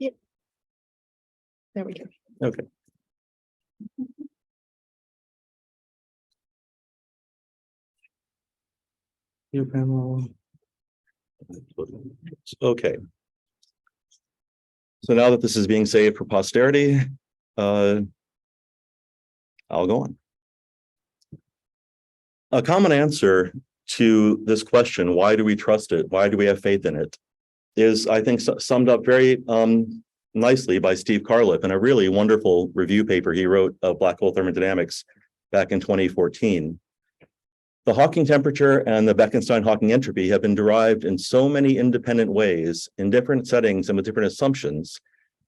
Yeah. There we go. Okay. View panel. Okay. So now that this is being saved for posterity, I'll go on. A common answer to this question, why do we trust it? Why do we have faith in it? Is, I think, summed up very nicely by Steve Carlip in a really wonderful review paper he wrote of black hole thermodynamics back in 2014. The Hawking temperature and the Bekenstein-Hawking entropy have been derived in so many independent ways in different settings and with different assumptions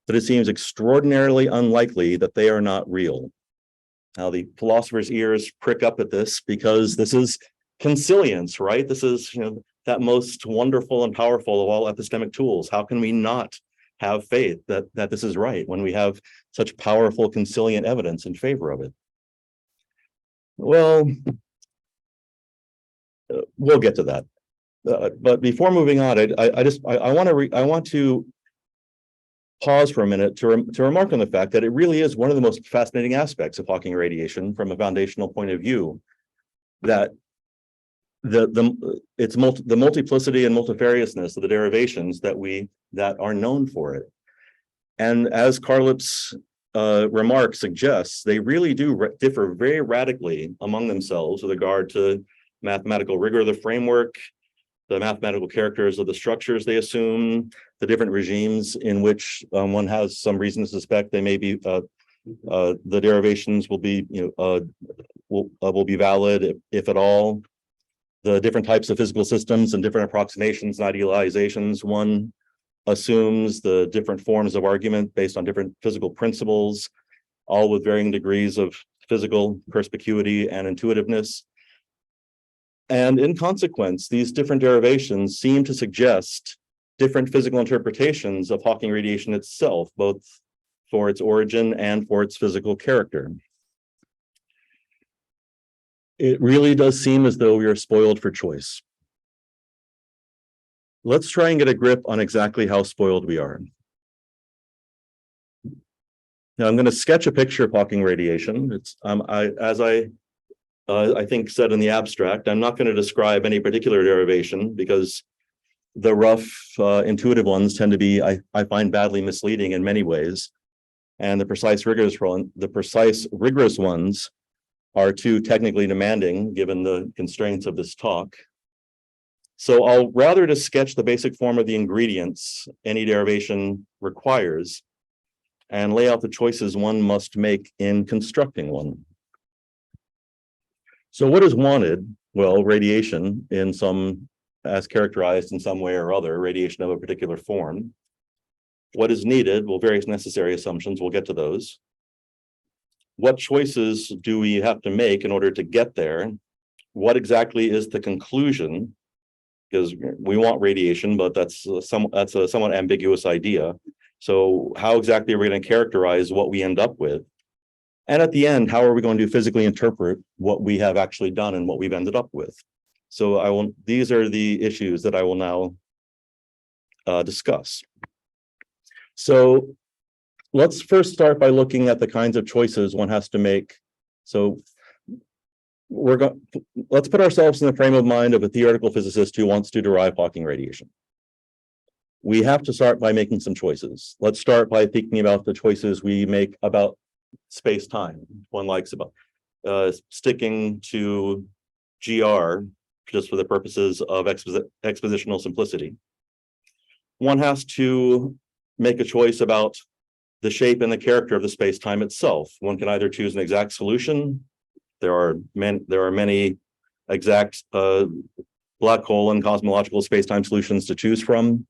that it seems extraordinarily unlikely that they are not real. Now, the philosopher's ears prick up at this because this is consilience, right? This is, that most wonderful and powerful of all epistemic tools. How can we not have faith that this is right when we have such powerful consilient evidence in favor of it? Well, we'll get to that. But before moving on, I want to pause for a minute to remark on the fact that it really is one of the most fascinating aspects of Hawking radiation from a foundational point of view, that the multiplicity and multifariousness of the derivations that are known for it. And as Carlip's remark suggests, they really do differ very radically among themselves with regard to mathematical rigor of the framework, the mathematical characters of the structures they assume, the different regimes in which one has some reason to suspect they may be the derivations will be will be valid if at all. The different types of physical systems and different approximations and idealizations one assumes, the different forms of argument based on different physical principles, all with varying degrees of physical perspicuity and intuitiveness. And in consequence, these different derivations seem to suggest different physical interpretations of Hawking radiation itself, both for its origin and for its physical character. It really does seem as though we are spoiled for choice. Let's try and get a grip on exactly how spoiled we are. Now, I'm going to sketch a picture of Hawking radiation. It's as I think said in the abstract, I'm not going to describe any particular derivation because the rough, intuitive ones tend to be, I find, badly misleading in many ways, and the precise, rigorous ones are too technically demanding given the constraints of this talk. So I'll rather just sketch the basic form of the ingredients any derivation requires and lay out the choices one must make in constructing one. So what is wanted? Well, radiation in some, as characterized in some way or other, radiation of a particular form. What is needed? Well, various necessary assumptions, we'll get to those. What choices do we have to make in order to get there? What exactly is the conclusion? Because we want radiation, but that's a somewhat ambiguous idea. So how exactly are we going to characterize what we end up with? And at the end, how are we going to physically interpret what we have actually done and what we've ended up with? So these are the issues that I will now discuss. So let's first start by looking at the kinds of choices one has to make. So let's put ourselves in the frame of mind of a theoretical physicist who wants to derive Hawking radiation. We have to start by making some choices. Let's start by thinking about the choices we make about space-time. One likes about sticking to GR just for the purposes of expositional simplicity. One has to make a choice about the shape and the character of the space-time itself. One can either choose an exact solution. There are many exact black hole and cosmological space-time solutions to choose from,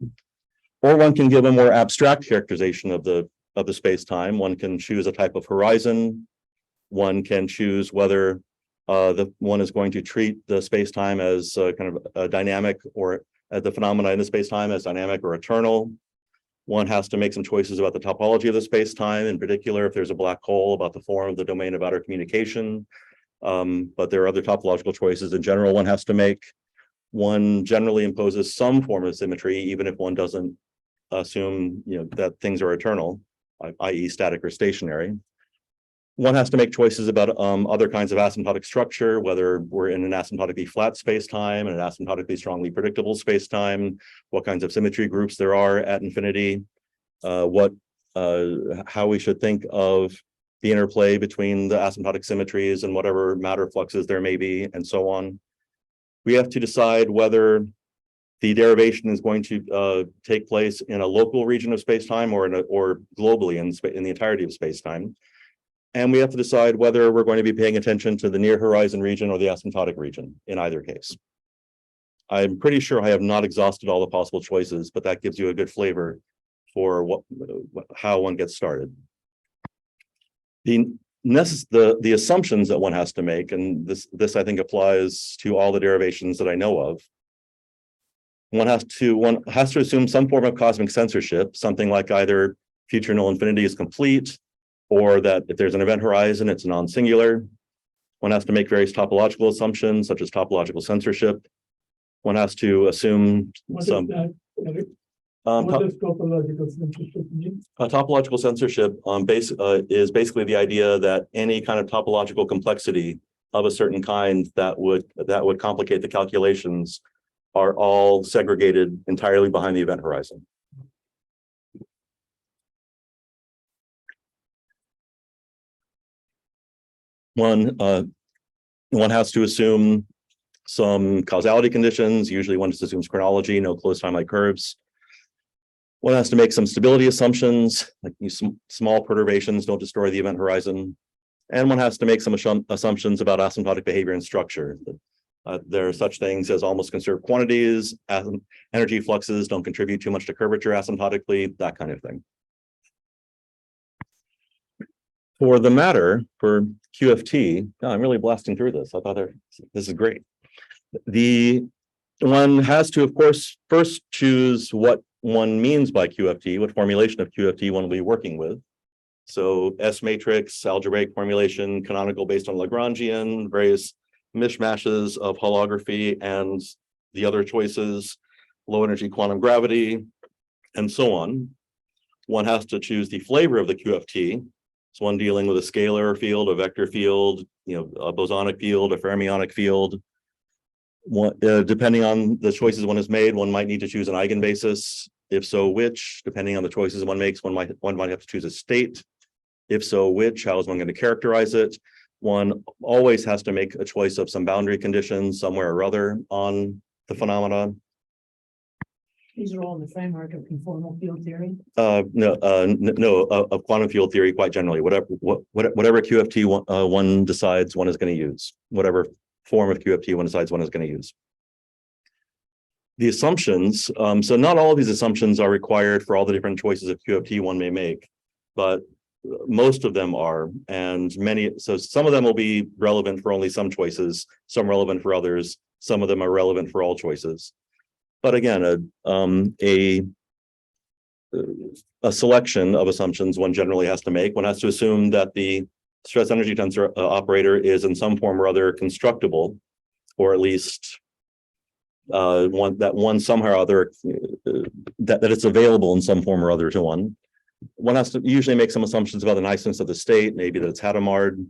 or one can give a more abstract characterization of the space-time. One can choose a type of horizon. One can choose whether one is going to treat the space-time as kind of a dynamic, or the phenomena in the space-time as dynamic or eternal. One has to make some choices about the topology of the space-time, in particular, if there's a black hole, about the form of the domain of outer communication. But there are other topological choices in general one has to make. One generally imposes some form of symmetry, even if one doesn't assume, that things are eternal, i.e. static or stationary. One has to make choices about other kinds of asymptotic structure, whether we're in an asymptotically flat space-time and an asymptotically strongly predictable space-time, what kinds of symmetry groups there are at infinity, how we should think of the interplay between the asymptotic symmetries and whatever matter fluxes there may be, and so on. We have to decide whether the derivation is going to take place in a local region of space-time or globally in the entirety of space-time. And we have to decide whether we're going to be paying attention to the near horizon region or the asymptotic region in either case. I'm pretty sure I have not exhausted all the possible choices, but that gives you a good flavor for how one gets started. The assumptions that one has to make, and this I think applies to all the derivations that I know of. One has to assume some form of cosmic censorship, something like either future null infinity is complete, or that if there's an event horizon, it's non-singular. One has to make various topological assumptions, such as topological censorship. One has to assume What some. is that, Erik? What does topological censorship mean? Topological censorship is basically the idea that any kind of topological complexity of a certain kind that would complicate the calculations are all segregated entirely behind the event horizon. One has to assume some causality conditions. Usually one just assumes chronology, no closed time-like curves. One has to make some stability assumptions, like small perturbations don't destroy the event horizon. And one has to make some assumptions about asymptotic behavior and structure. There are such things as almost conserved quantities, energy fluxes don't contribute too much to curvature asymptotically, that kind of thing. For the matter, for QFT, I'm really blasting through this. I thought this is great. One has to, of course, first choose what one means by QFT, what formulation of QFT one will be working with. So S matrix, algebraic formulation, canonical based on Lagrangian, various mishmashes of holography and the other choices, low energy quantum gravity, and so on. One has to choose the flavor of the QFT. So one dealing with a scalar field, a vector field, a bosonic field, a fermionic field. Depending on the choices one has made, one might need to choose an eigenbasis. If so, which? Depending on the choices one makes, one might have to choose a state. If so, which? How is one going to characterize it? One always has to make a choice of some boundary conditions somewhere or other on the phenomenon. These are all in the framework of conformal field theory. No, of quantum field theory quite generally. Whatever QFT one decides one is going to use, whatever form of QFT one decides one is going to use. The assumptions, so not all of these assumptions are required for all the different choices of QFT one may make, but most of them are, and so some of them will be relevant for only some choices, some relevant for others, some of them are relevant for all choices. But again, a selection of assumptions one generally has to make. One has to assume that the stress energy tensor operator is in some form or other constructible, or at least one somehow or other that it's available in some form or other to one. One has to usually make some assumptions about the niceness of the state, maybe that it's Hadamard.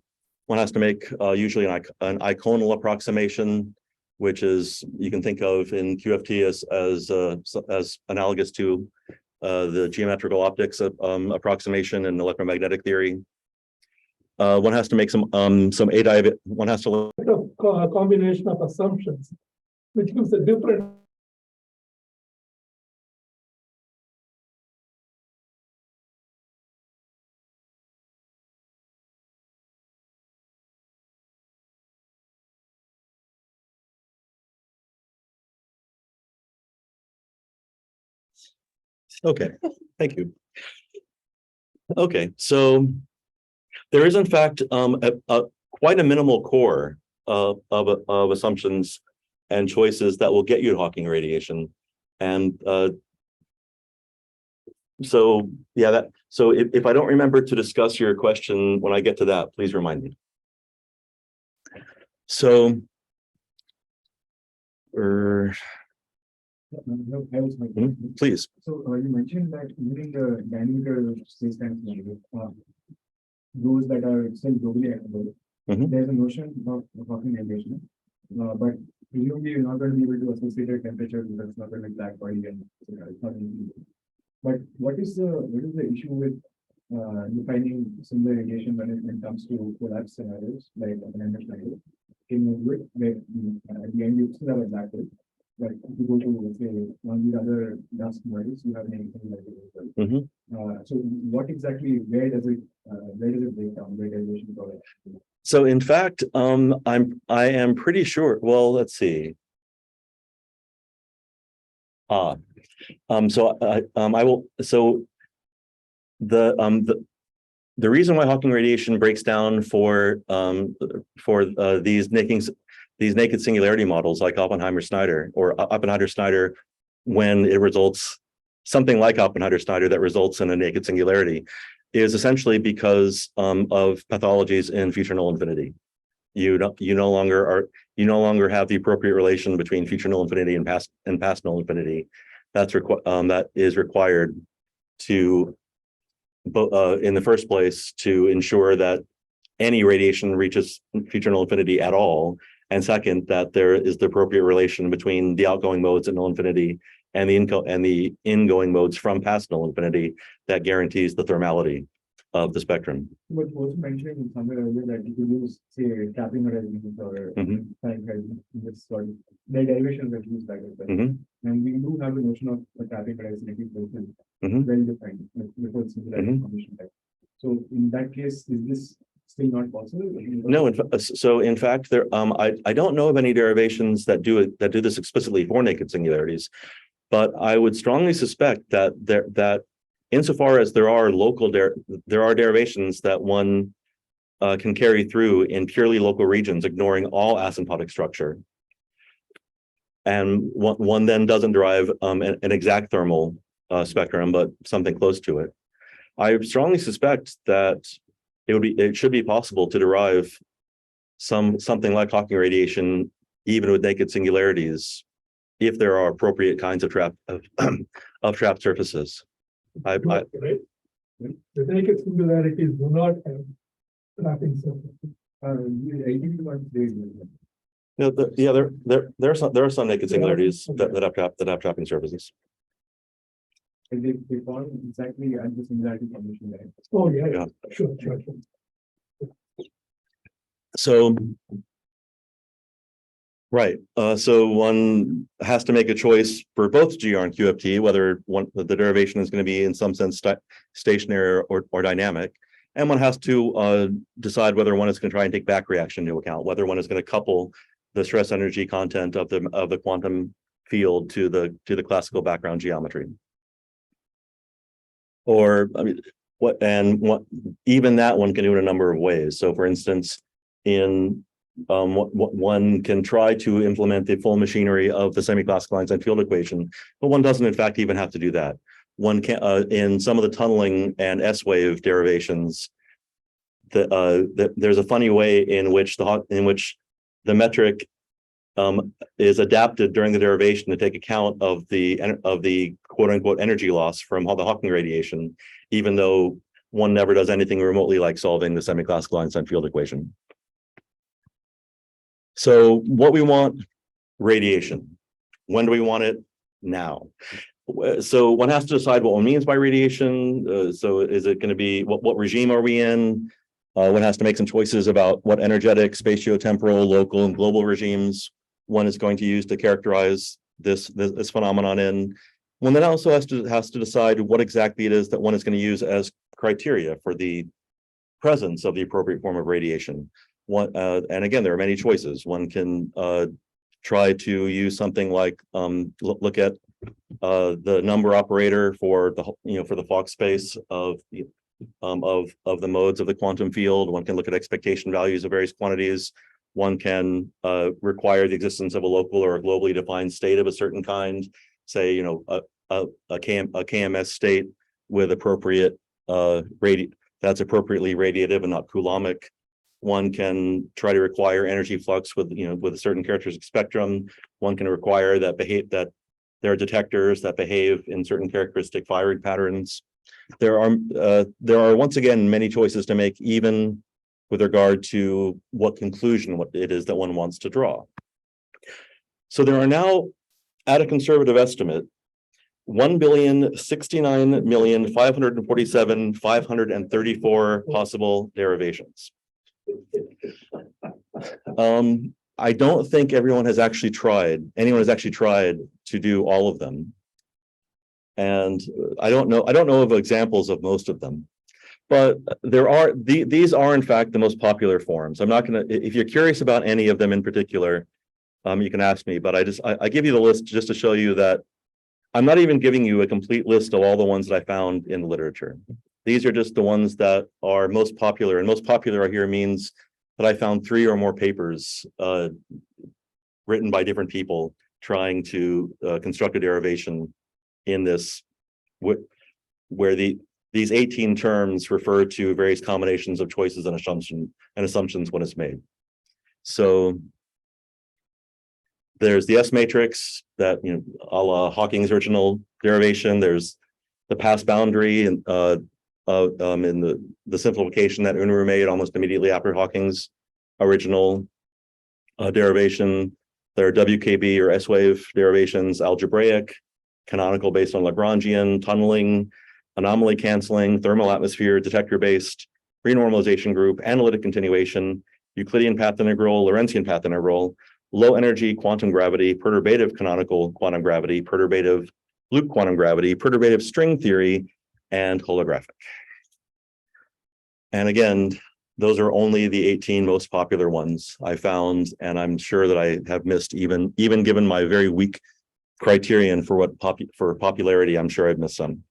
One has to make usually an iconal approximation, which is you can think of in QFT as analogous to the geometrical optics approximation in electromagnetic theory. One has to make some one has to A combination of assumptions, which gives a different. Okay, thank you. Okay, so there is in fact quite a minimal core of assumptions and choices that will get you to Hawking radiation, and so yeah, so if I don't remember to discuss your question when I get to that, please remind me. So I was my Please. So you mentioned that even the diameter space-time scenario, those that are still globally accessible, Mhm. there's a notion of Hawking radiation, but presumably you're not going to be able to associate a temperature because it's not going to be black body and it's not going to be. But what is the issue with defining similar radiation when it comes to collapse scenarios like an scenario? Can you do it where at the end you still have a black hole? But if you go to, let's say, one of the other dust models, you have anything like it as well. Mhm. So what exactly, where does it break down, where radiation products? So in fact, I am pretty sure, well, let's see. So I will, so the reason why Hawking radiation breaks down for these naked singularity models like Oppenheimer-Snyder or Oppenheimer-Snyder, when it results something like Oppenheimer-Snyder that results in a naked singularity, is essentially because of pathologies in future null infinity. You no longer have the appropriate relation between future null infinity and past null infinity. That is required to in the first place to ensure that any radiation reaches future null infinity at all, and second, that there is the appropriate relation between the outgoing modes at null infinity and the ingoing modes from past null infinity that guarantees the thermality of the spectrum. But also mentioning somewhere earlier that you could use, say, trapping horizons or time horizons in this sort of, the derivations that use that as well. Mhm. And we do have a notion of a trapping horizon that is Mhm. well defined before singularity information type. So in that case, is this still not possible? No, in fact, I don't know of any derivations that do this explicitly for naked singularities, but I would strongly suspect that insofar as there are derivations that one can carry through in purely local regions, ignoring all asymptotic structure, and one then doesn't derive an exact thermal spectrum, but something close to it. I strongly suspect that it should be possible to derive something like Hawking radiation even with naked singularities if there are appropriate kinds of trapped surfaces. Right? The naked singularities do not have trapping surfaces. There are some naked singularities that have trapping surfaces. They fall exactly at the singularity condition there. Oh, yeah, Yeah. sure. So, right. So one has to make a choice for both GR and QFT, whether the derivation is going to be in some sense stationary or dynamic. And one has to decide whether one is going to try and take back reaction into account, whether one is going to couple the stress energy content of the quantum field to the classical background geometry. Or I mean, even that one can do in a number of ways. So for instance, in one can try to implement the full machinery of the semi-classical Einstein field equation, but one doesn't in fact even have to do that. One can in some of the tunneling and S-wave derivations, there's a funny way in which the metric is adapted during the derivation to take account of the quote unquote energy loss from all the Hawking radiation, even though one never does anything remotely like solving the semi-classical Einstein field equation. So what we want, radiation. When do we want it? Now. So one has to decide what one means by radiation. So is it going to be, what regime are we in? One has to make some choices about what energetic, spatiotemporal, local, and global regimes one is going to use to characterize this phenomenon in. One then also has to decide what exactly it is that one is going to use as criteria for the presence of the appropriate form of radiation. And again, there are many choices. One can try to use something like look at the number operator for the Fock space of the modes of the quantum field. One can look at expectation values of various quantities. One can require the existence of a local or a globally defined state of a certain kind, say, a KMS state with appropriate that's appropriately radiative and not coulombic. One can try to require energy flux with a certain characteristic spectrum. One can require that There are detectors that behave in certain characteristic firing patterns. There are once again many choices to make, even with regard to what conclusion what it is that one wants to draw. So there are now, at a conservative estimate, 1,069,547,534 possible derivations. I don't think anyone has actually tried to do all of them. And I don't know of examples of most of them, but these are in fact the most popular forms. I'm not going to, if you're curious about any of them in particular, you can ask me, but I give you the list just to show you that I'm not even giving you a complete list of all the ones that I found in the literature. These are just the ones that are most popular, and most popular here means that I found 3 or more papers written by different people trying to construct a derivation in this, where these 18 terms refer to various combinations of choices and assumptions when it's made. So there's the S matrix that, a la Hawking's original derivation. There's the pass boundary and in the simplification that Unruh made almost immediately after Hawking's original derivation. There are WKB or S-wave derivations, algebraic, canonical based on Lagrangian, tunneling, anomaly canceling, thermal atmosphere, detector-based, renormalization group, analytic continuation, Euclidean path integral, Lorentzian path integral, low energy quantum gravity, perturbative canonical quantum gravity, perturbative loop quantum gravity, perturbative string theory, and holographic. And again, those are only the 18 most popular ones I found, and I'm sure that I have missed, even given my very weak criterion for for popularity, I'm sure I've missed some.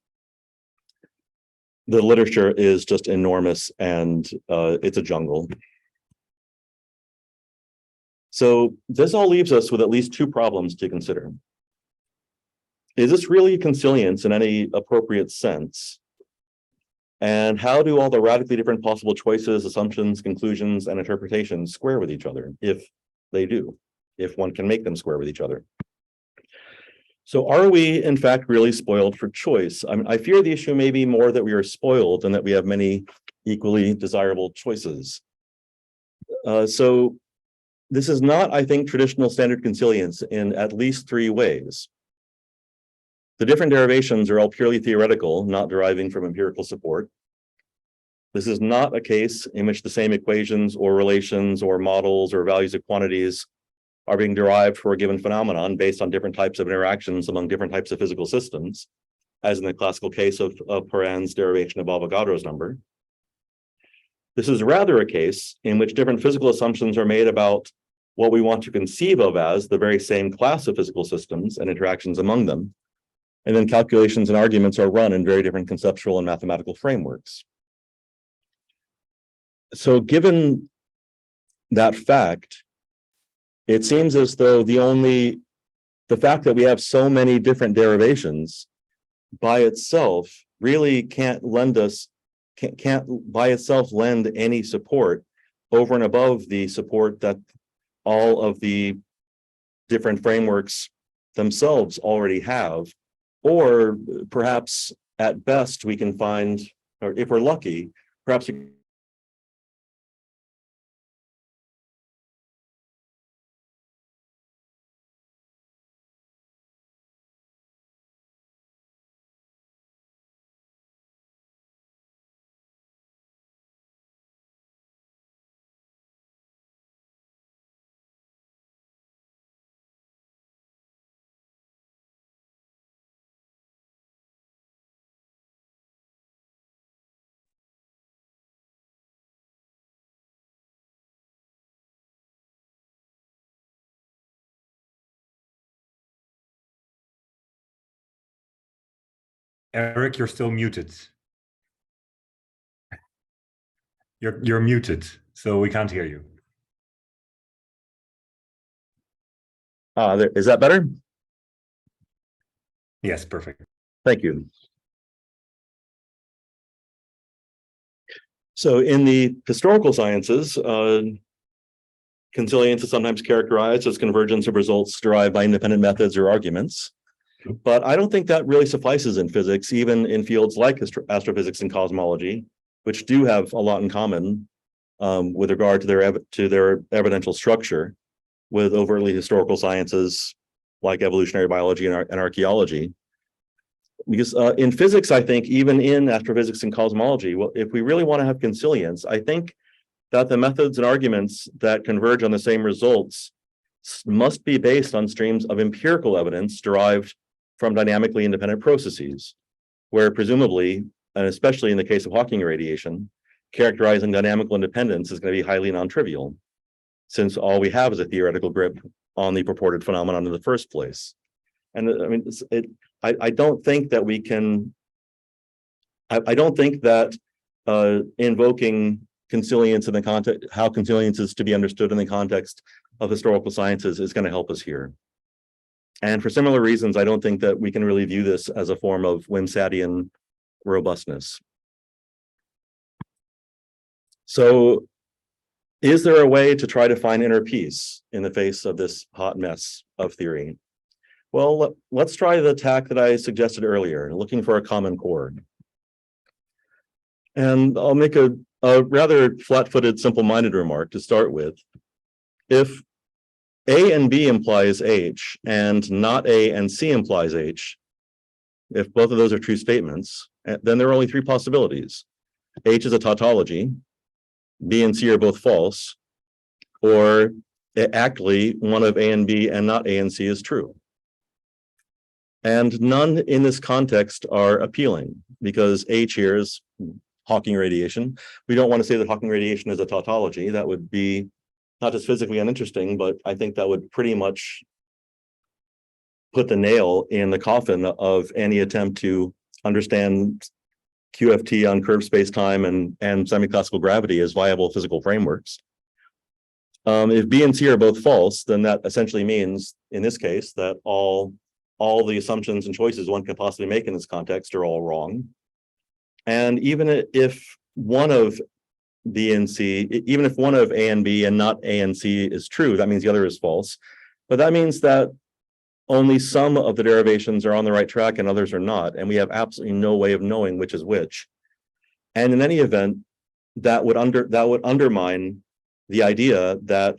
The literature is just enormous, and it's a jungle. So this all leaves us with at least 2 problems to consider. Is this really consilience in any appropriate sense? And how do all the radically different possible choices, assumptions, conclusions, and interpretations square with each other, if they do, if one can make them square with each other? So are we, in fact, really spoiled for choice? I fear the issue may be more that we are spoiled than that we have many equally desirable choices. So this is not, I think, traditional standard consilience in at least 3 ways. The different derivations are all purely theoretical, not deriving from empirical support. This is not a case in which the same equations or relations or models or values of quantities are being derived for a given phenomenon based on different types of interactions among different types of physical systems, as in the classical case of Perrin's derivation of Avogadro's number. This is rather a case in which different physical assumptions are made about what we want to conceive of as the very same class of physical systems and interactions among them. And then calculations and arguments are run in very different conceptual and mathematical frameworks. So given that fact, it seems as though the fact that we have so many different derivations by itself really can't by itself lend any support over and above the support that all of the different frameworks themselves already have. Or perhaps at best we can find, or if we're lucky, perhaps Erik, you're still muted. You're muted, so we can't hear you. is that better? Yes, perfect. Thank you. So in the historical sciences, consilience is sometimes characterized as convergence of results derived by independent methods or arguments. But I don't think that really suffices in physics, even in fields like astrophysics and cosmology, which do have a lot in common with regard to their evidential structure with overtly historical sciences like evolutionary biology and archaeology. Because in physics, I think, even in astrophysics and cosmology, well, if we really want to have consilience, I think that the methods and arguments that converge on the same results must be based on streams of empirical evidence derived from dynamically independent processes, where presumably, and especially in the case of Hawking radiation, characterizing dynamical independence is going to be highly non-trivial, since all we have is a theoretical grip on the purported phenomenon in the first place. And I mean, I don't think that we can, I don't think that invoking consilience in the context, how consilience is to be understood in the context of historical sciences is going to help us here. And for similar reasons, I don't think that we can really view this as a form of Wimsattian robustness. So, is there a way to try to find inner peace in the face of this hot mess of theory? Well, let's try the tack that I suggested earlier, looking for a common chord. And I'll make a rather flat-footed, simple-minded remark to start with. If A and B implies H, and not A and C implies H, if both of those are true statements, then there are only three possibilities. H is a tautology, B and C are both false, or actually one of A and B and not A and C is true. And none in this context are appealing, because H here is Hawking radiation. We don't want to say that Hawking radiation is a tautology. That would be not just physically uninteresting, but I think that would pretty much put the nail in the coffin of any attempt to understand QFT on curved space-time and semi-classical gravity as viable physical frameworks. If B and C are both false, then that essentially means, in this case, that all the assumptions and choices one can possibly make in this context are all wrong. And even if one of B and C, even if one of A and B and not A and C is true, that means the other is false. But that means that only some of the derivations are on the right track and others are not, and we have absolutely no way of knowing which is which. And in any event, that would undermine the idea that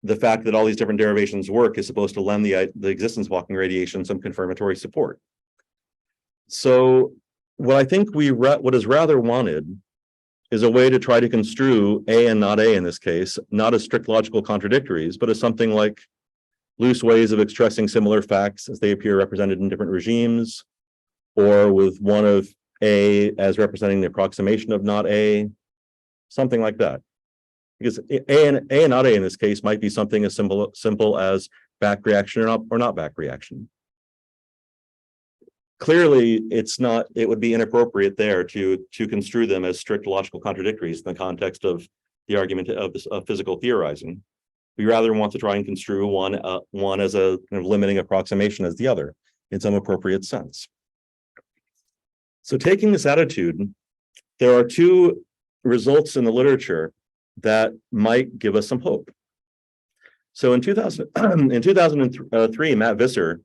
the fact that all these different derivations work is supposed to lend the existence of Hawking radiation some confirmatory support. So what I think what is rather wanted is a way to try to construe A and not A in this case, not as strict logical contradictories, but as something like loose ways of expressing similar facts as they appear represented in different regimes, or with one of A as representing the approximation of not A, something like that. Because A and not A in this case might be something as simple as back reaction or not back reaction. Clearly, it would be inappropriate there to construe them as strict logical contradictories in the context of the argument of physical theorizing. We rather want to try and construe one as a kind of limiting approximation as the other in some appropriate sense. So taking this attitude, there are two results in the literature that might give us some hope. So in 2003, Matt Visser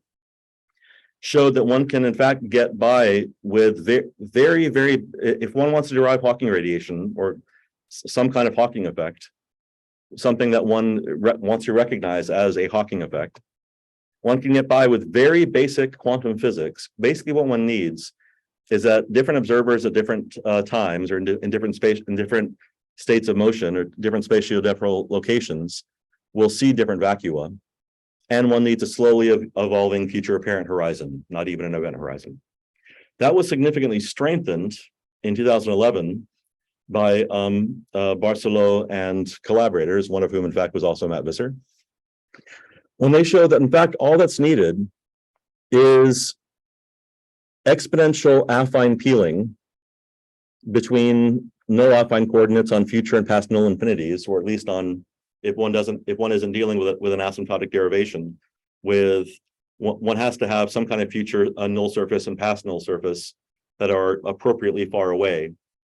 showed that one can in fact get by with very, if one wants to derive Hawking radiation or some kind of Hawking effect, something that one wants to recognize as a Hawking effect, one can get by with very basic quantum physics. Basically what one needs is that different observers at different times or in different states of motion or different spatiotemporal locations will see different vacua. And one needs a slowly evolving future apparent horizon, not even an event horizon. That was significantly strengthened in 2011 by Barceló and collaborators, one of whom in fact was also Matt Visser, when they showed that in fact all that's needed is exponential affine peeling between no affine coordinates on future and past null infinities, or at least on if one isn't dealing with an asymptotic derivation, one has to have some kind of future null surface and past null surface that are appropriately far away,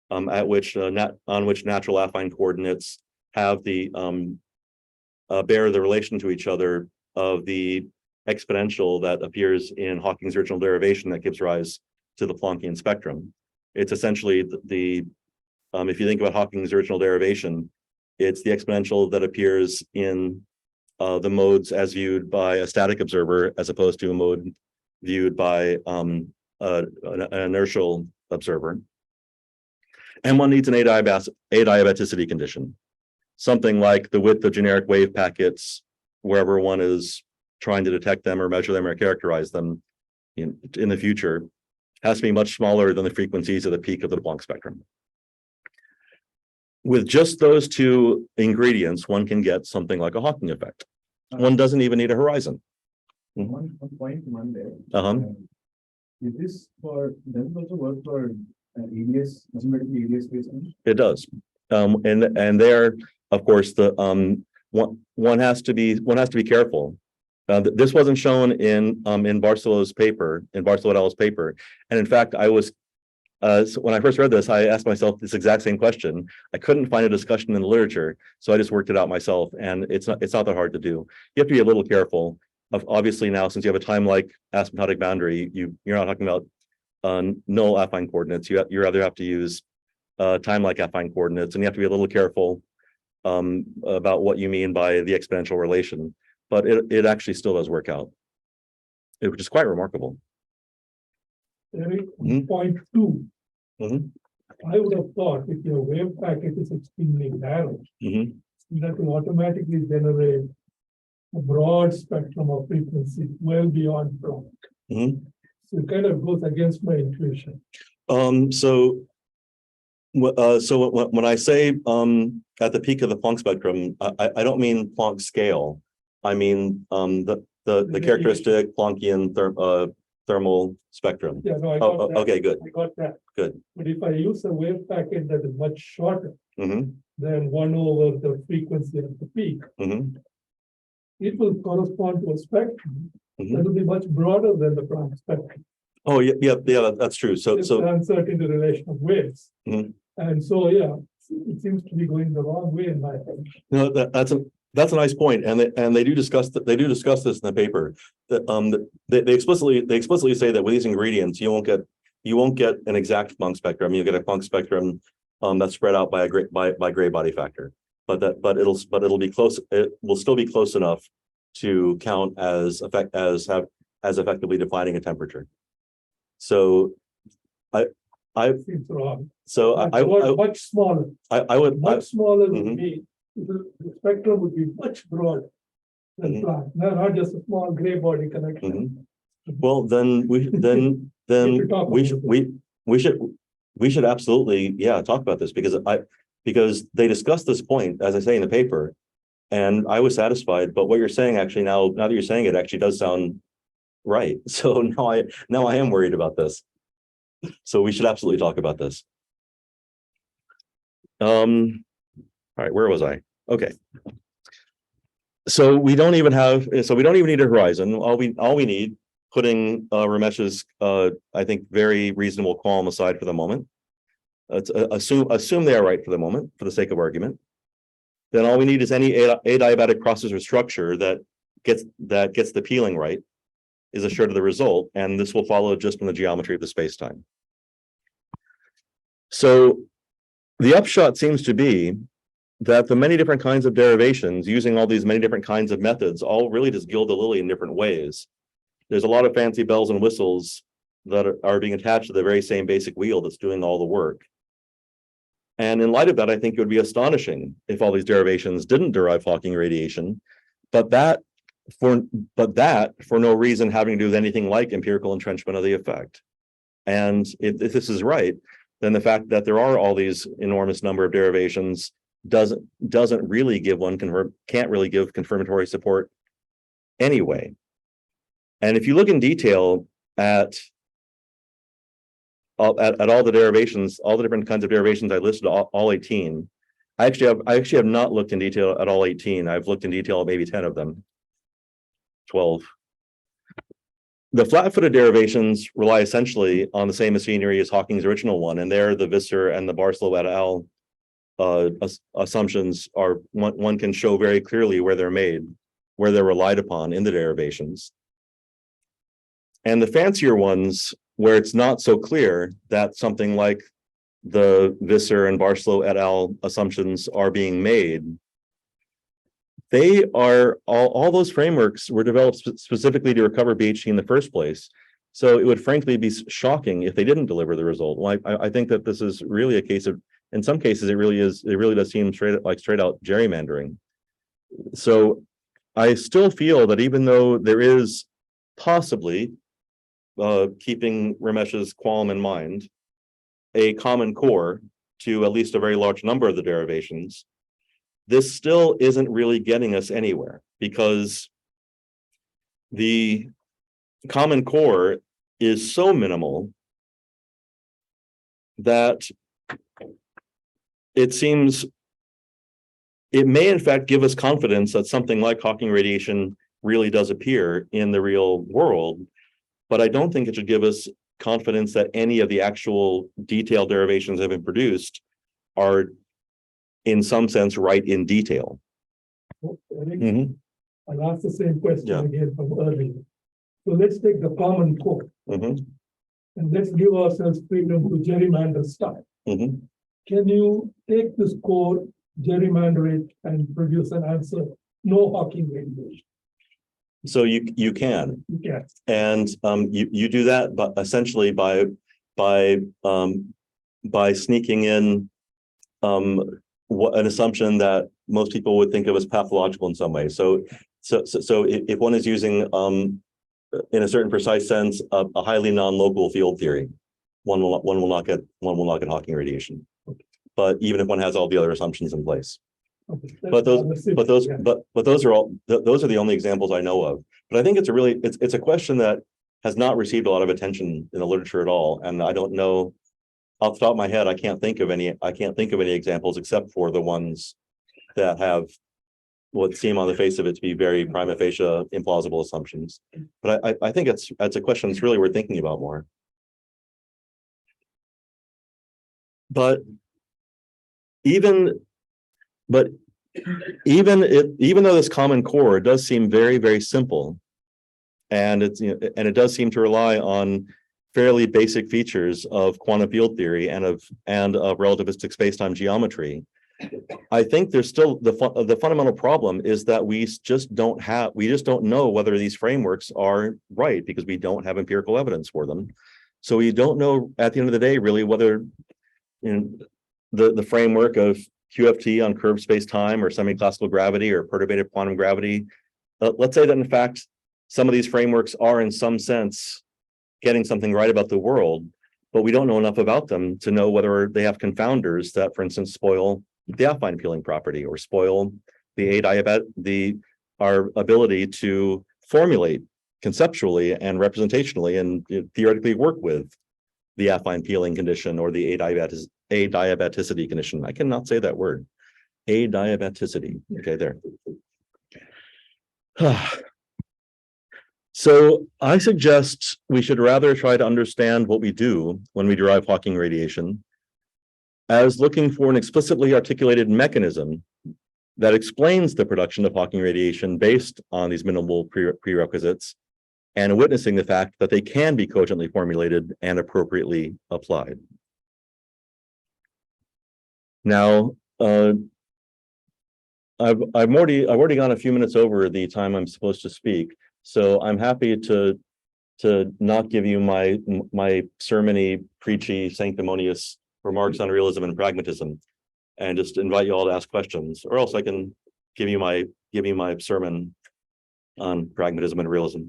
on which natural affine coordinates have the bear the relation to each other of the exponential that appears in Hawking's original derivation that gives rise to the Planckian spectrum. It's essentially if you think about Hawking's original derivation, it's the exponential that appears in the modes as viewed by a static observer, as opposed to a mode viewed by an inertial observer. And one needs an adiabaticity condition, something like the width of generic wave packets wherever one is trying to detect them or measure them or characterize them in the future has to be much smaller than the frequencies at the peak of the Planck spectrum. With just those two ingredients, one can get something like a Hawking effect. One doesn't even need a horizon. One point one there. Is this does it also work for ADS, asymptotically ADS based on? It does. And there, of course, the one has to be careful. This wasn't shown in Barcelo's paper, in Barcelo et al.'s paper. And in fact, so when I first read this, I asked myself this exact same question. I couldn't find a discussion in the literature, so I just worked it out myself. And it's not that hard to do. You have to be a little careful. Obviously now, since you have a time-like asymptotic boundary, you're not talking about null affine coordinates. You rather have to use time-like affine coordinates, and you have to be a little careful about what you mean by the exponential relation. But it actually still does work out, which is quite remarkable. Erik, Mhm. point two. Mhm. I would have thought if your wave packet is extremely narrow, Mhm. that will automatically generate a broad spectrum of frequencies well beyond Planck. Mhm. So it kind of goes against my intuition. So when I say at the peak of the Planck spectrum, I don't mean Planck scale. I mean the characteristic Planckian thermal spectrum. Yeah, no, I got that. Okay, good. I got that. Good. But if I use a wave packet that is much shorter Mm-hmm. than 1 over the frequency at the peak, Mm-hmm. it will correspond to a spectrum Mhm. that will be much broader than the Planck spectrum. Oh, yeah, that's true. So It's uncertain the relation of waves. Mhm. And so, yeah, it seems to be going the wrong way in my head. no, that's a nice point, and they do discuss this in the paper. That they explicitly say that with these ingredients you won't get an exact Planck spectrum. You get a Planck spectrum that's spread out by gray body factor, but it'll be close. It will still be close enough to count as effectively defining a temperature. So Seems wrong. so Much smaller, I would much smaller would Mhm. be, the spectrum would be much broader than Mhm. Planck. Not just a small gray body connection. Mhm. Well, then we talk we about should it. we should absolutely talk about this because they discussed this point, as I say in the paper, and I was satisfied. But what you're saying actually now that you're saying it actually does sound right. So now I am worried about this. So we should absolutely talk about this. All right, where was I? Okay. So we don't even need a horizon. All we need, putting Ramesh's I think very reasonable qualm aside for the moment. Let's assume they are right for the moment, for the sake of argument. Then all we need is any adiabatic processor structure that gets the peeling right, is assured of the result, and this will follow just from the geometry of the space-time. So the upshot seems to be that the many different kinds of derivations using all these many different kinds of methods all really just gild the lily in different ways. There's a lot of fancy bells and whistles that are being attached to the very same basic wheel that's doing all the work. And in light of that, I think it would be astonishing if all these derivations didn't derive Hawking radiation, but that for no reason having to do with anything like empirical entrenchment of the effect. And if this is right, then the fact that there are all these enormous number of derivations doesn't really give can't really give confirmatory support anyway. And if you look in detail at all the derivations, all the different kinds of derivations I listed, all 18, I actually have not looked in detail at all 18. I've looked in detail at maybe 10 of them, 12. The flat-footed derivations rely essentially on the same machinery as Hawking's original one, and there the Visser and the Barcelo et al. Assumptions are one can show very clearly where they're made, where they're relied upon in the derivations. And the fancier ones, where it's not so clear that something like the Visser and Barstow et al. Assumptions are being made, they are all those frameworks were developed specifically to recover BHT in the first place. So it would frankly be shocking if they didn't deliver the result. Well, I think that this is really a case of, in some cases, it really does seem straight out gerrymandering. So I still feel that even though there is possibly, keeping Ramesh's qualm in mind, a common core to at least a very large number of the derivations, this still isn't really getting us anywhere, because the common core is so minimal that it seems it may in fact give us confidence that something like Hawking radiation really does appear in the real world, but I don't think it should give us confidence that any of the actual detailed derivations that have been produced are in some sense right in detail. Erik, Mhm, I'll ask the same question Yeah. again from earlier. So let's take the common core mhm, and let's give ourselves freedom to gerrymander stuff. mhm. Can you take this core, gerrymander it, and produce an answer? No Hawking radiation. So you can. You can. And you do that, but essentially by sneaking in an assumption that most people would think of as pathological in some way. So if one is using in a certain precise sense a highly non-local field theory, one will not get Hawking radiation. But even if one has all the other assumptions in place. Okay, But those are the only examples I know of. But I think it's a question that has not received a lot of attention in the literature at all. And I don't know, off the top of my head, I can't think of any examples except for the ones that have what seem on the face of it to be very prima facie implausible assumptions. But I think it's a question that's really worth thinking about more. But even though this common core does seem very, very simple, and it does seem to rely on fairly basic features of quantum field theory and of relativistic space-time geometry, I think there's still the fundamental problem is that we just don't know whether these frameworks are right, because we don't have empirical evidence for them. So we don't know at the end of the day really whether the framework of QFT on curved space-time or semi-classical gravity or perturbative quantum gravity. Let's say that in fact, some of these frameworks are in some sense getting something right about the world, but we don't know enough about them to know whether they have confounders that, for instance, spoil the affine peeling property or spoil our ability to formulate conceptually and representationally and theoretically work with the affine peeling condition or the adiabaticity condition. I cannot say that word. Adiabaticity. Okay, there. So I suggest we should rather try to understand what we do when we derive Hawking radiation as looking for an explicitly articulated mechanism that explains the production of Hawking radiation based on these minimal prerequisites, and witnessing the fact that they can be cogently formulated and appropriately applied. Now, I've already gone a few minutes over the time I'm supposed to speak, so I'm happy to not give you my sermony, preachy, sanctimonious remarks on realism and pragmatism, and just invite you all to ask questions, or else I can give you my sermon on pragmatism and realism.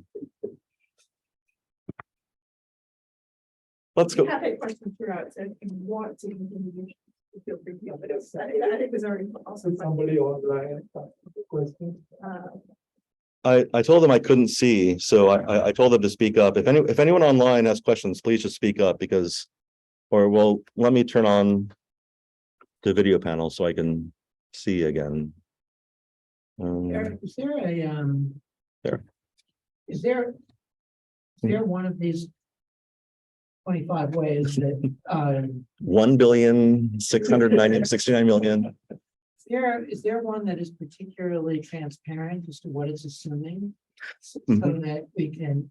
Let's go. I have a question throughout, so if you want to continue, feel free to, but it's, I think it was already also. Somebody online asked a question. I told them I couldn't see, so I told them to speak up. If anyone online has questions, please just speak up, because, or well, let me turn on the video panel so I can see again. Erik, is there There. is there one of these 25 ways that 1,669,000,000. Is there one that is particularly transparent as to what it's assuming? So Mhm. that we can,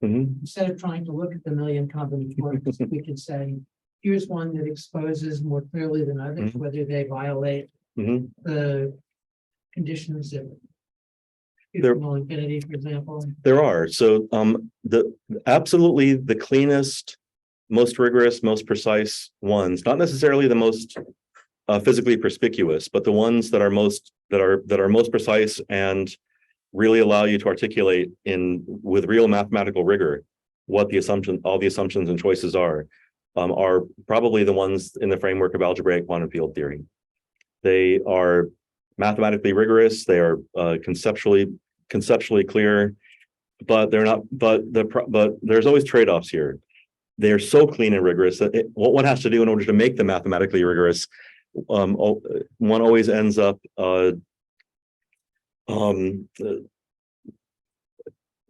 Mhm. instead of trying to look at the million combinatorics, we could say, here's one that exposes more clearly than others, Mhm. whether they violate Mhm. the conditions of There- functional infinity, for example. There are. So the absolutely the cleanest, most rigorous, most precise ones, not necessarily the most physically perspicuous, but the ones that are most precise and really allow you to articulate with real mathematical rigor what all the assumptions and choices are probably the ones in the framework of algebraic quantum field theory. They are mathematically rigorous. They are conceptually clear, but they're not. But there's always trade-offs here. They're so clean and rigorous that what one has to do in order to make them mathematically rigorous, one always ends up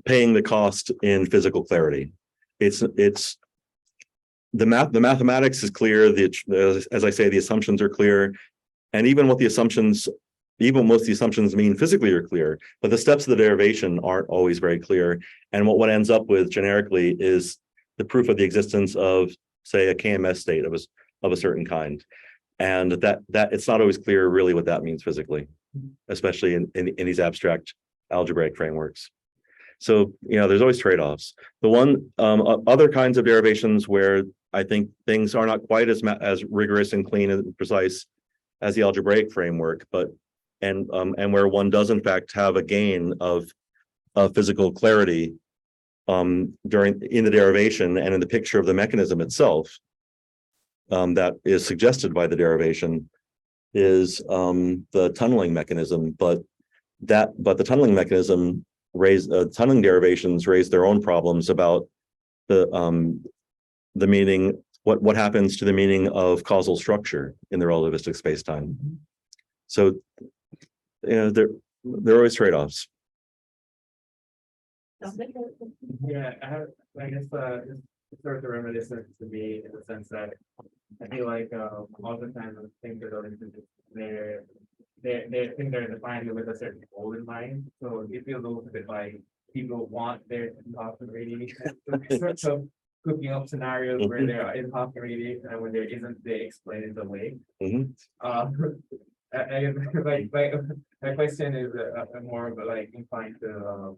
paying the cost in physical clarity. It's the mathematics is clear. As I say, the assumptions are clear, and even most of the assumptions mean physically are clear, but the steps of the derivation aren't always very clear. And what ends up with generically is the proof of the existence of, say, a KMS state of a certain kind, and that it's not always clear really what that means physically, especially in these abstract algebraic frameworks. So there's always trade-offs. The one other kinds of derivations where I think things are not quite as rigorous and clean and precise as the algebraic framework, but and where one does in fact have a gain of physical clarity in the derivation and in the picture of the mechanism itself that is suggested by the derivation is the tunneling mechanism. But the tunneling mechanism tunneling derivations raise their own problems about the meaning, what happens to the meaning of causal structure in the relativistic spacetime. So there are always trade-offs. Yeah, I guess it's sort of reminiscent to me in the sense that I feel like all the time when things are going to they think they're defined with a certain goal in mind. So it feels a little bit like people want there to be Hawking radiation. So these sorts of cooking up scenarios where there is Hawking radiation and when there isn't, they explain it away. Mhm. I guess like my question is more of like inclined to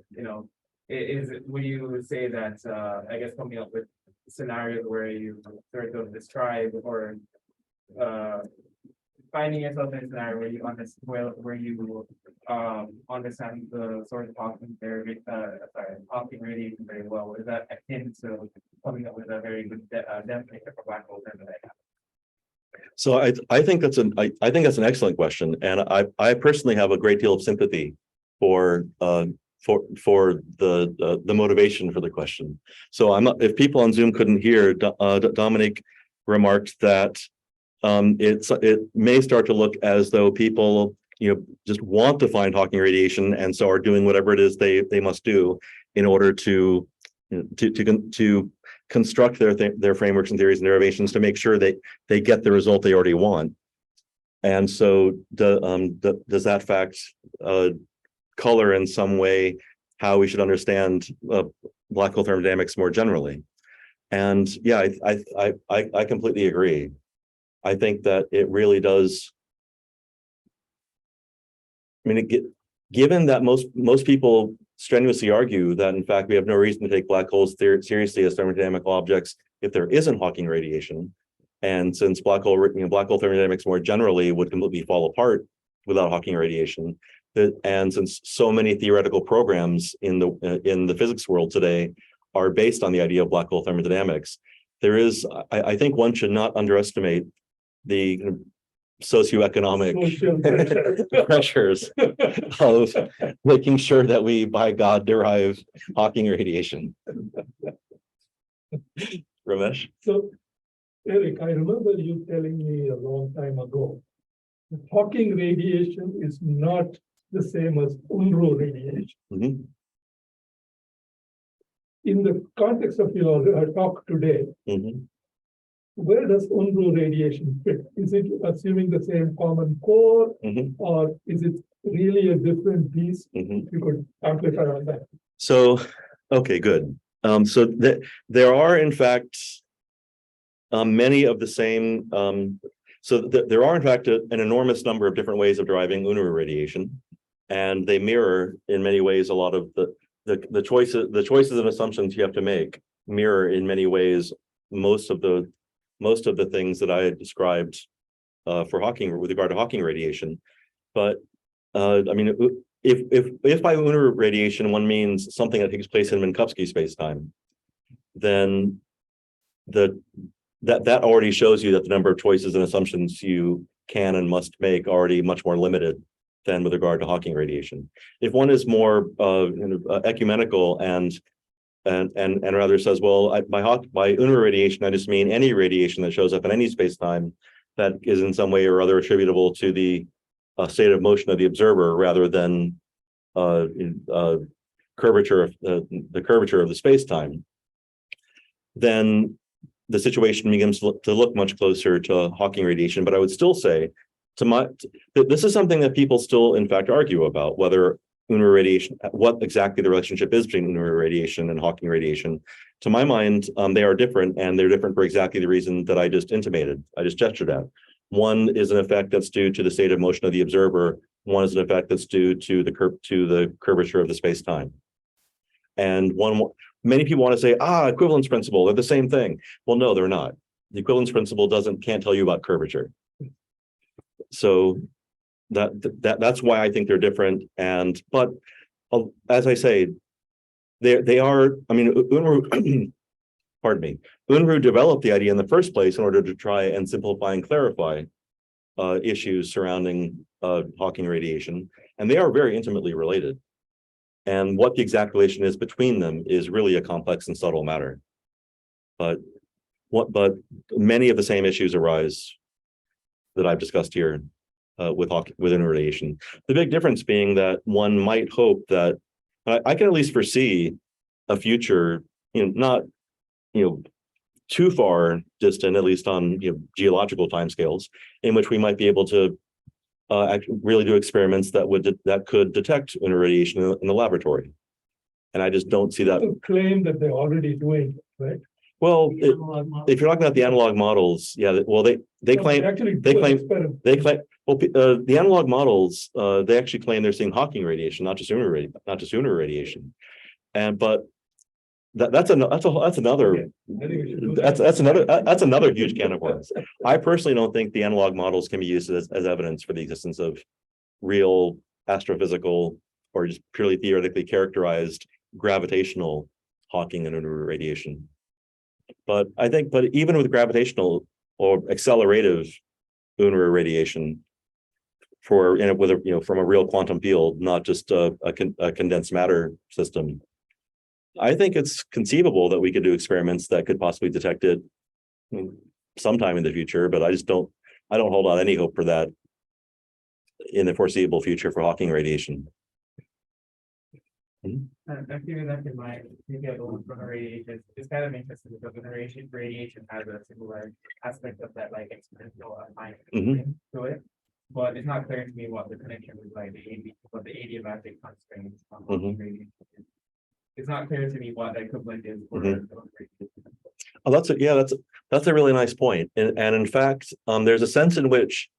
would you say that I guess coming up with scenarios where you sort of describe or finding yourself in a scenario where you understand the sort of Hawking radiation very well, is that akin to coming up with a very good definition for black hole thermodynamics? So I think that's an excellent question, and I personally have a great deal of sympathy for the motivation for the question. So if people on Zoom couldn't hear, Dominic remarked that it may start to look as though people just want to find Hawking radiation and so are doing whatever it is they must do in order to construct their frameworks and theories and derivations to make sure they get the result they already want. And so does that fact color in some way how we should understand black hole thermodynamics more generally? And yeah, I completely agree. I think that it really does. I mean, given that most people strenuously argue that in fact we have no reason to take black holes seriously as thermodynamical objects if there isn't Hawking radiation, and since black hole thermodynamics more generally would completely fall apart without Hawking radiation, and since so many theoretical programs in the physics world today are based on the idea of black hole thermodynamics, I think one should not underestimate the socioeconomic pressures of making sure that we, by God, derive Hawking radiation. Ramesh? So, Erik, I remember you telling me a long time ago, that Hawking radiation is not the same as Unruh radiation. Mm-hmm. In the context of your talk today, Mm-hmm. where does Unruh radiation fit? Is it assuming the same common core, Mhm, or is it really a different piece? mhm. If you could amplify on that. So, okay, good. So there are in fact many of the same. There are in fact an enormous number of different ways of deriving Unruh radiation, and they mirror in many ways a lot of the choices and assumptions you have to make mirror in many ways most of the things that I had described for Hawking with regard to Hawking radiation. But I mean, if by Unruh radiation one means something that takes place in Minkowski spacetime, then that already shows you that the number of choices and assumptions you can and must make are already much more limited than with regard to Hawking radiation. If one is more ecumenical and rather says, well, by Unruh radiation, I just mean any radiation that shows up in any spacetime that is in some way or other attributable to the state of motion of the observer rather than curvature of the curvature of the spacetime, then the situation begins to look much closer to Hawking radiation. But I would still say, this is something that people still, in fact, argue about whether Unruh radiation, what exactly the relationship is between Unruh radiation and Hawking radiation. To my mind, they are different, and they're different for exactly the reason that I just gestured at. One is an effect that's due to the state of motion of the observer. One is an effect that's due to the curvature of the space-time. And many people want to say, equivalence principle, they're the same thing. Well, no, they're not. The equivalence principle can't tell you about curvature. So that's why I think they're different. But as I say, they are. I mean, Unruh, pardon me. Unruh developed the idea in the first place in order to try and simplify and clarify issues surrounding Hawking radiation, and they are very intimately related. And what the exact relation is between them is really a complex and subtle matter. But many of the same issues arise that I've discussed here with Unruh radiation. The big difference being that one might hope that I can at least foresee a future, not too far distant, at least on geological timescales, in which we might be able to really do experiments that could detect Unruh radiation in the laboratory. And I just don't see that. Claim that they're already doing it, right? Well, if you're talking about the analog models, yeah, well, they claim well, the analog models, they actually claim they're seeing Hawking radiation, not just Unruh radiation. But that's another huge can of worms. I personally don't think the analog models can be used as evidence for the existence of real astrophysical or just purely theoretically characterized gravitational Hawking and Unruh radiation. But even with gravitational or accelerative Unruh radiation, from a real quantum field, not just a condensed matter system, I think it's conceivable that we could do experiments that could possibly detect it sometime in the future. But I don't hold out any hope for that in the foreseeable future for Hawking radiation. I'm keeping that in mind. Maybe I don't from radiation. It's kind of interesting because radiation has a similar aspect of that, like exponential to it. But it's not clear to me what the connection is like what the adiabatic constraints on Hawking radiation is. It's not clear to me what the equivalent is for Oh, that's a really nice point. And in fact, there's a sense in which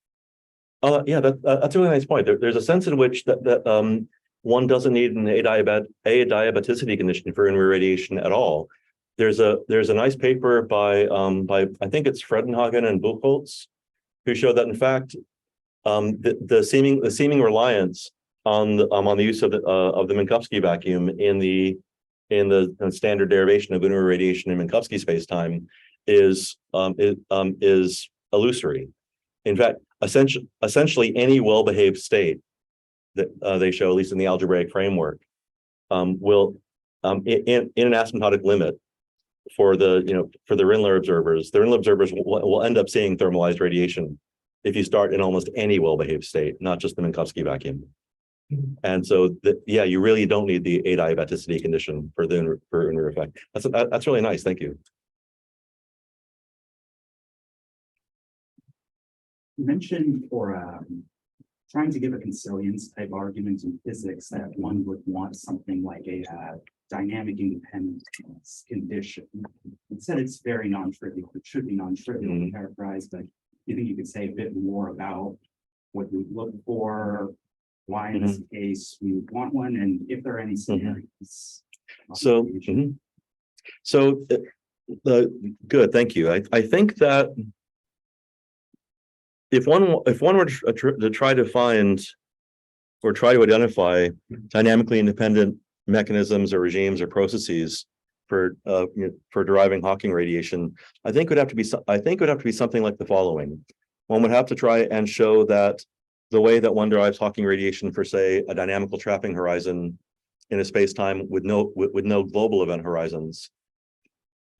that's a really nice point. There's a sense in which that one doesn't need an adiabaticity condition for Unruh radiation at all. There's a nice paper by I think it's Fredenhagen and Buchholz, who showed that in fact the seeming reliance on the use of the Minkowski vacuum in the standard derivation of Unruh radiation in Minkowski spacetime is illusory. In fact, essentially any well-behaved state that they show, at least in the algebraic framework, will in an asymptotic limit for the Rindler observers, will end up seeing thermalized radiation if you start in almost any well-behaved state, not just the Minkowski vacuum. And so, you really don't need the adiabaticity condition for Unruh effect. That's really nice. Thank you. mentioned for trying to give a consilience type argument in physics that one would want something like a dynamic independence condition. Instead, it's very non-trivial. It should be non-trivial to characterize, but you think you could say a bit more about what we look for, why in this case we would want one, and if there are any scenarios. So, so good, thank you. I think that if one were to try to find or try to identify dynamically independent mechanisms or regimes or processes for deriving Hawking radiation, I think it would have to be something like the following. One would have to try and show that the way that one derives Hawking radiation for, say, a dynamical trapping horizon in a space-time with no global event horizons,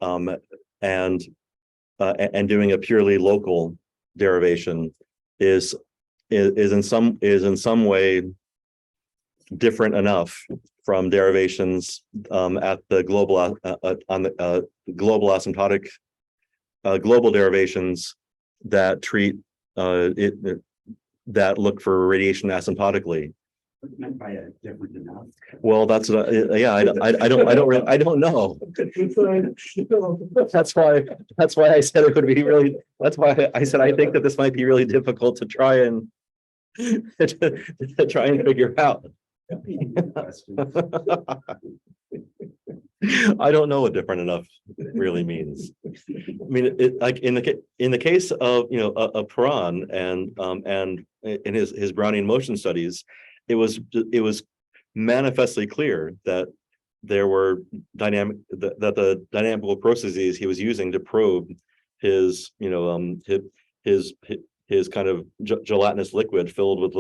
and doing a purely local derivation is in some way different enough from derivations at the global on the global asymptotic global derivations that treat that look for radiation asymptotically. What's meant by a different enough? Well, that's what I don't know. That's why I said it would be really, that's why I said I think that this might be really difficult to try and figure out. I don't know what different enough really means. I mean, like in the case of of Perron and in his Brownian motion studies, it was manifestly clear that there were the dynamical processes he was using to probe his his kind of gelatinous liquid filled with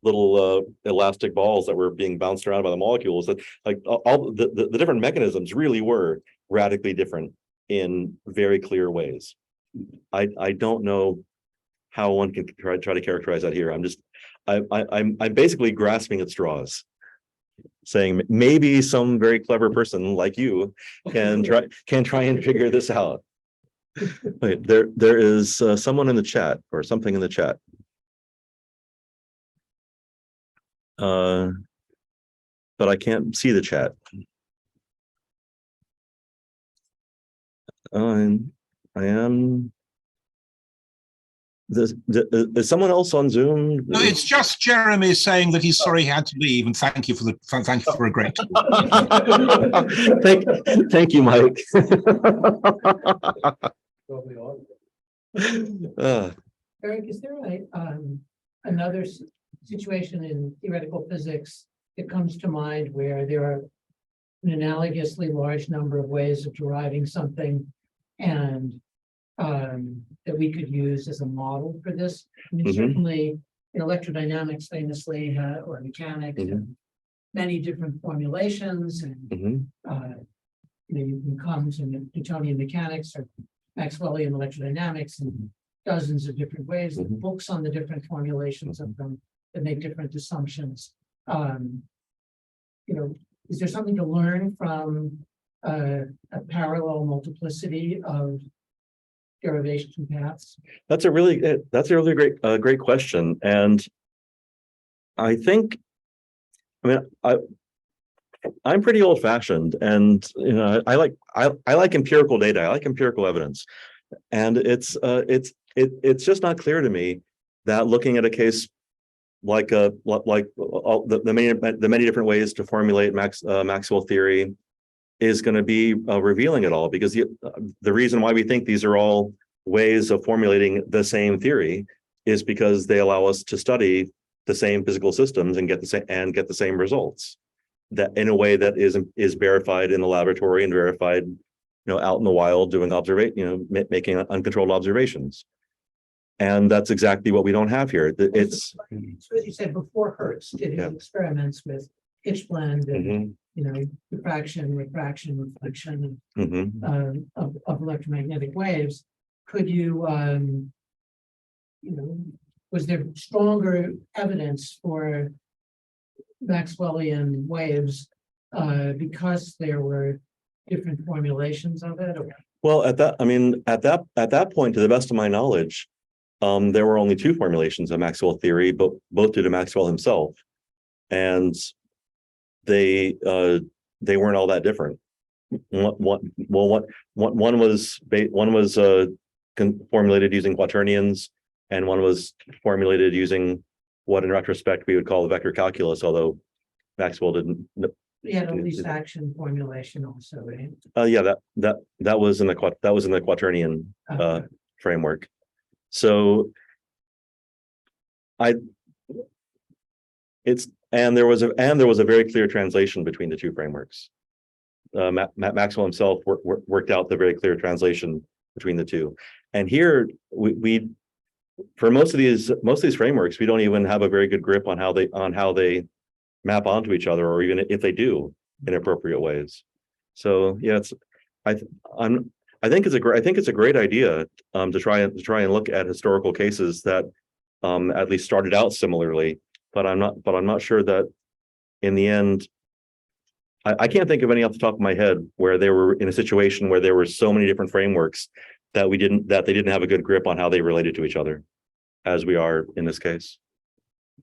little elastic balls that were being bounced around by the molecules, that like all the different mechanisms really were radically different in very clear ways. I don't know how one can try to characterize that here. I'm basically grasping at straws, saying maybe some very clever person like you can try and figure this out. Wait, there is someone in the chat or something in the chat. But I can't see the chat. I am. Is someone else on Zoom? No, it's just Jeremy saying that he's sorry he had to leave, and thank you for a great talk. Thank you, Mike. Erik, is there another situation in theoretical physics that comes to mind where there are an analogously large number of ways of deriving something, and that we could use as a model for this? I mean, certainly in electrodynamics famously, or mechanics, have many different formulations, and you can come to Newtonian mechanics or Maxwellian electrodynamics in dozens of different ways, the books on the different formulations of them that make different assumptions. Is there something to learn from a parallel multiplicity of derivation paths? That's a really great question, and I think, I'm pretty old-fashioned, and I like empirical data. I like empirical evidence, and it's just not clear to me that looking at a case like the many different ways to formulate Maxwell theory is going to be revealing at all, because the reason why we think these are all ways of formulating the same theory is because they allow us to study the same physical systems and get the same results, that in a way that is verified in the laboratory and verified out in the wild, doing making uncontrolled observations. And that's exactly what we don't have here. It's so, as you said before, Hertz did his experiments with pitch blend and diffraction, refraction, reflection of electromagnetic waves. Could you, was there stronger evidence for Maxwellian waves because there were different formulations of it? Or? Well, at that point, to the best of my knowledge, there were only two formulations of Maxwell theory, but both due to Maxwell himself. And they weren't all that different. One was formulated using quaternions, and one was formulated using what in retrospect we would call the vector calculus, although Maxwell didn't. We had a least action formulation also, right? Yeah, that was in the quaternion Okay. framework. So there was a very clear translation between the two frameworks. Maxwell himself worked out the very clear translation between the two. And here we for most of these frameworks, we don't even have a very good grip on how they map onto each other, or even if they do in appropriate ways. So yeah, I think it's a great idea to try and look at historical cases that at least started out similarly, but I'm not sure that in the end, I can't think of any off the top of my head where they were in a situation where there were so many different frameworks that they didn't have a good grip on how they related to each other, as we are in this case.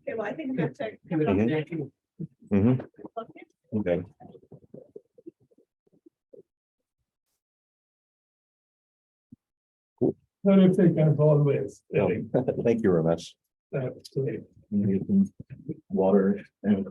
Okay, well, I think that's it. Thank you. Mhm. Okay. Terrific as always, Erik. Thank you, Ramesh. Absolutely. Water and